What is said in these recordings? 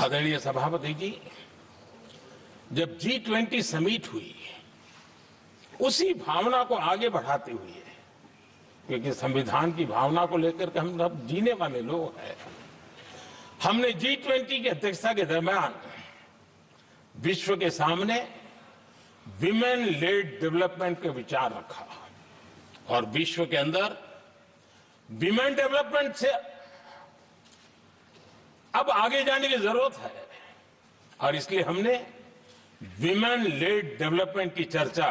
आदरणीय सभापति जी, जब G20 समिट हुई, उसी भावना को आगे बढ़ाते हुए, क्योंकि संविधान की भावना को लेकर के हम सब जीने वाले लोग हैं, हमने G20 की अध्यक्षता के दरमियान विश्व के सामने विमेन लेड डेवलपमेंट का विचार रखा और विश्व के अंदर विमेन डेवलपमेंट से अब आगे जाने की जरूरत है और इसलिए हमने विमेन लेड डेवलपमेंट की चर्चा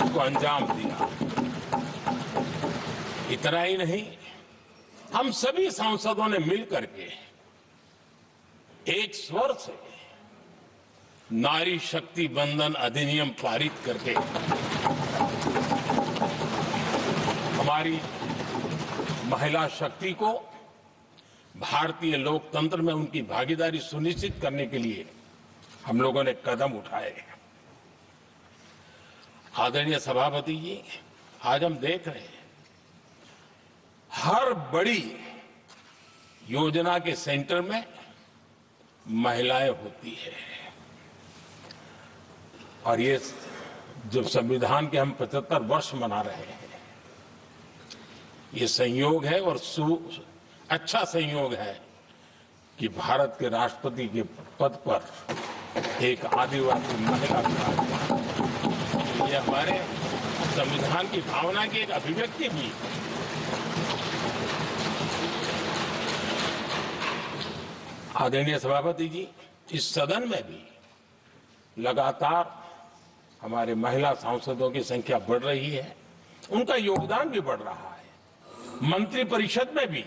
को अंजाम दिया। इतना ही नहीं, हम सभी सांसदों ने मिलकर के एक स्वर से नारी शक्ति बंधन अधिनियम पारित करके हमारी महिला शक्ति को भारतीय लोकतंत्र में उनकी भागीदारी सुनिश्चित करने के लिए हम लोगों ने कदम उठाए। आदरणीय सभापति जी, आज हम देख रहे हैं हर बड़ी योजना के सेंटर में महिलाएं होती है और ये जब संविधान के हम 75 वर्ष मना रहे हैं, ये संयोग है और अच्छा संयोग है कि भारत के राष्ट्रपति के पद पर एक आदिवासी महिला विराजमान। ये हमारे संविधान की भावना की एक अभिव्यक्ति भी है। आदरणीय सभापति जी, इस सदन में भी लगातार हमारे महिला सांसदों की संख्या बढ़ रही है, उनका योगदान भी बढ़ रहा है। मंत्री परिषद में भी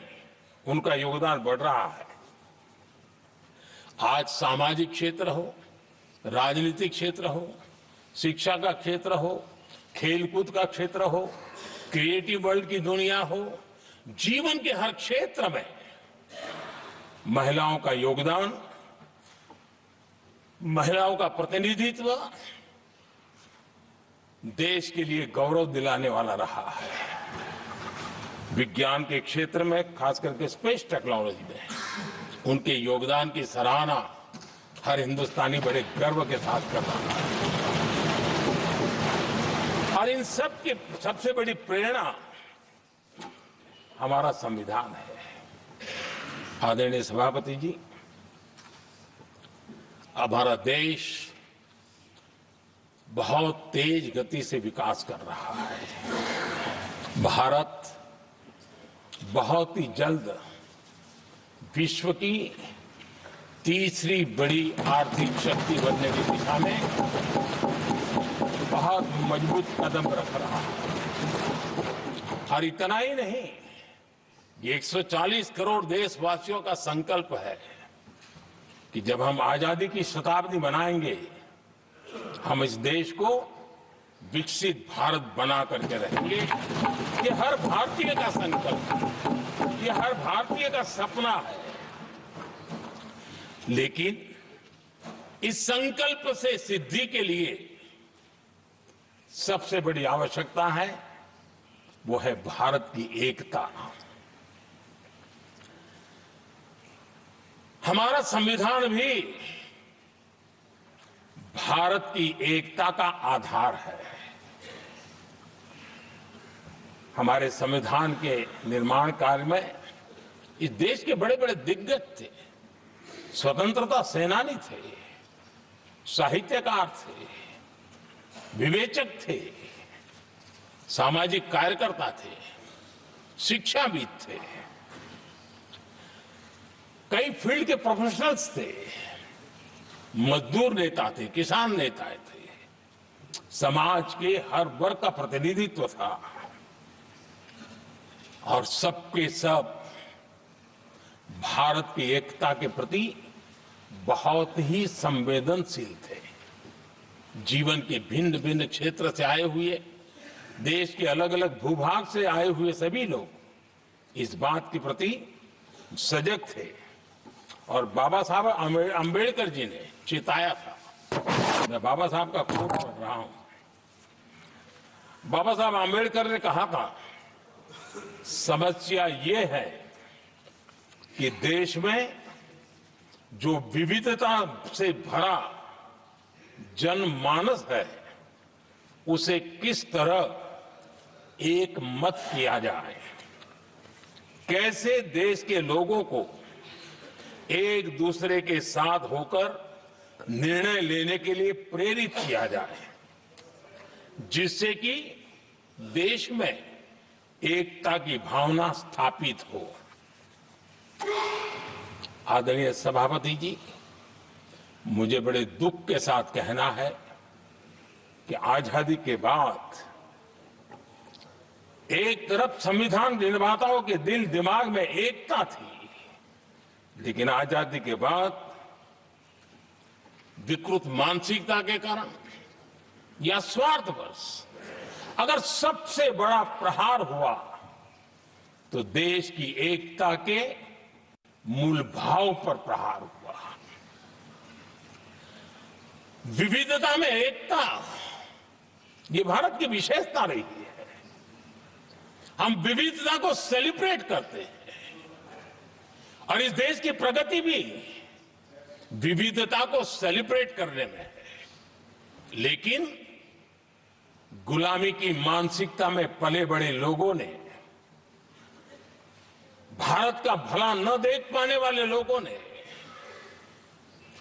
उनका योगदान बढ़ रहा है। आज सामाजिक क्षेत्र हो, राजनीतिक क्षेत्र हो, शिक्षा का क्षेत्र हो, खेलकूद का क्षेत्र हो, क्रिएटिव वर्ल्ड की दुनिया हो, जीवन के हर क्षेत्र में महिलाओं का योगदान, महिलाओं का प्रतिनिधित्व देश के लिए गौरव दिलाने वाला रहा है। विज्ञान के क्षेत्र में, खास करके स्पेस टेक्नोलॉजी में उनके योगदान की सराहना हर हिंदुस्तानी बड़े गर्व के साथ कर रहा है और इन सब की सबसे बड़ी प्रेरणा हमारा संविधान है। आदरणीय सभापति जी, अब हमारा देश बहुत तेज गति से विकास कर रहा है। भारत बहुत ही जल्द विश्व की तीसरी बड़ी आर्थिक शक्ति बनने की दिशा में बहुत मजबूत कदम रख रहा है और इतना ही नहीं, ये 140 करोड़ देशवासियों का संकल्प है कि जब हम आजादी की शताब्दी मनाएंगे, हम इस देश को विकसित भारत बना करके रहेंगे। ये हर भारतीय का संकल्प है, ये हर भारतीय का सपना है। लेकिन इस संकल्प से सिद्धि के लिए सबसे बड़ी आवश्यकता है, वो है भारत की एकता। हमारा संविधान भी भारत की एकता का आधार है। हमारे संविधान के निर्माण काल में इस देश के बड़े बड़े दिग्गज थे, स्वतंत्रता सेनानी थे, साहित्यकार थे, विवेचक थे, सामाजिक कार्यकर्ता थे, शिक्षाविद थे, कई फील्ड के प्रोफेशनल्स थे, मजदूर नेता थे, किसान नेता थे, समाज के हर वर्ग का प्रतिनिधित्व था और सबके सब भारत की एकता के प्रति बहुत ही संवेदनशील थे। जीवन के भिन्न भिन्न क्षेत्र से आए हुए, देश के अलग अलग भूभाग से आए हुए सभी लोग इस बात के प्रति सजग थे और बाबा साहब अंबेडकर जी ने चेताया था। मैं बाबा साहब का कोट पढ़ रहा हूं। बाबा साहब अंबेडकर ने कहा था, समस्या ये है कि देश में जो विविधता से भरा जनमानस है उसे किस तरह एक मत किया जाए, कैसे देश के लोगों को एक दूसरे के साथ होकर निर्णय लेने के लिए प्रेरित किया जाए, जिससे कि देश में एकता की भावना स्थापित हो। आदरणीय सभापति जी, मुझे बड़े दुख के साथ कहना है कि आजादी के बाद एक तरफ संविधान निर्माताओं के दिल दिमाग में एकता थी, लेकिन आजादी के बाद विकृत मानसिकता के कारण या स्वार्थवश अगर सबसे बड़ा प्रहार हुआ तो देश की एकता के मूल भाव पर प्रहार हुआ। विविधता में एकता, ये भारत की विशेषता रही है। हम विविधता को सेलिब्रेट करते हैं और इस देश की प्रगति भी विविधता को सेलिब्रेट करने में है। लेकिन गुलामी की मानसिकता में पले बड़े लोगों ने, भारत का भला न देख पाने वाले लोगों ने,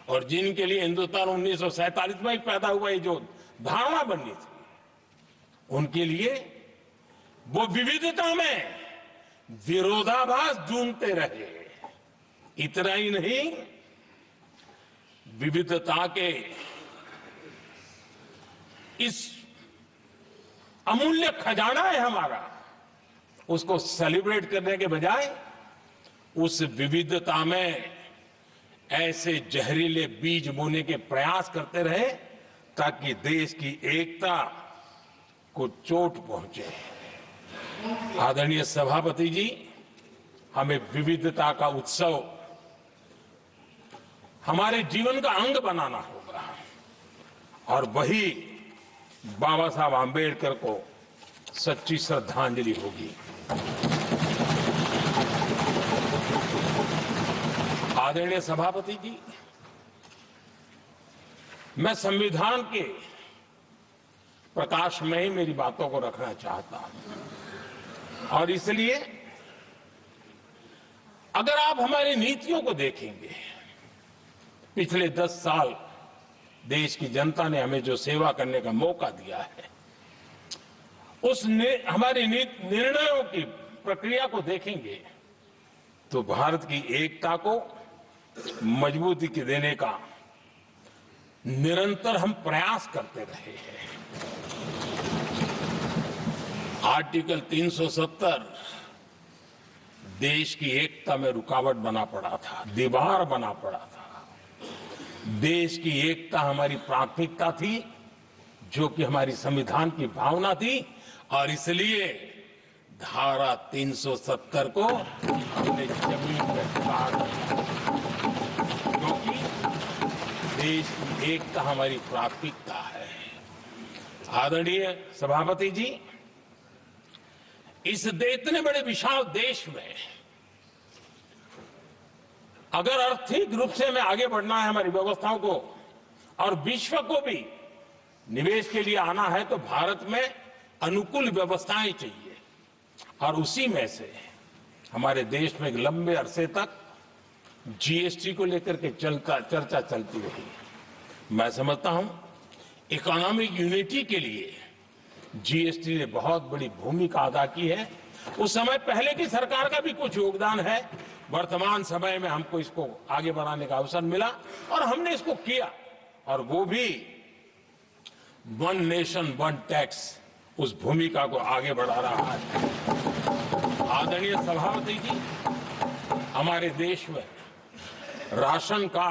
और जिनके लिए हिंदुस्तान 1947 में ही पैदा हुआ ये जो धारणा बननी थी, उनके लिए वो विविधता में विरोधाभास ढूंढते रहे। इतना ही नहीं, विविधता के इस अमूल्य खजाना है हमारा, उसको सेलिब्रेट करने के बजाय उस विविधता में ऐसे जहरीले बीज बोने के प्रयास करते रहे ताकि देश की एकता को चोट पहुंचे। आदरणीय सभापति जी, हमें विविधता का उत्सव हमारे जीवन का अंग बनाना होगा और वही बाबा साहब आंबेडकर को सच्ची श्रद्धांजलि होगी। आदरणीय सभापति जी, मैं संविधान के प्रकाश में ही मेरी बातों को रखना चाहता हूं और इसलिए अगर आप हमारी नीतियों को देखेंगे, पिछले 10 साल देश की जनता ने हमें जो सेवा करने का मौका दिया है, हमारी निर्णयों की प्रक्रिया को देखेंगे तो भारत की एकता को मजबूती के देने का निरंतर हम प्रयास करते रहे हैं। आर्टिकल 370 देश की एकता में रुकावट बना पड़ा था, दीवार बना पड़ा था। देश की एकता हमारी प्राथमिकता थी, जो कि हमारी संविधान की भावना थी, और इसलिए धारा 370 को हमने जमीन पर उतार दिया, क्योंकि देश की एकता हमारी प्राथमिकता है। आदरणीय सभापति जी, इस इतने बड़े विशाल देश में अगर आर्थिक रूप से हमें आगे बढ़ना है, हमारी व्यवस्थाओं को और विश्व को भी निवेश के लिए आना है, तो भारत में अनुकूल व्यवस्थाएं चाहिए। और उसी में से हमारे देश में एक लंबे अरसे तक जीएसटी को लेकर के चर्चा चलती रही। मैं समझता हूं इकोनॉमिक यूनिटी के लिए जीएसटी ने बहुत बड़ी भूमिका अदा की है। उस समय पहले की सरकार का भी कुछ योगदान है। वर्तमान समय में हमको इसको आगे बढ़ाने का अवसर मिला और हमने इसको किया, और वो भी वन नेशन वन टैक्स उस भूमिका को आगे बढ़ा रहा है। आदरणीय सभापति जी, हमारे देश में राशन कार्ड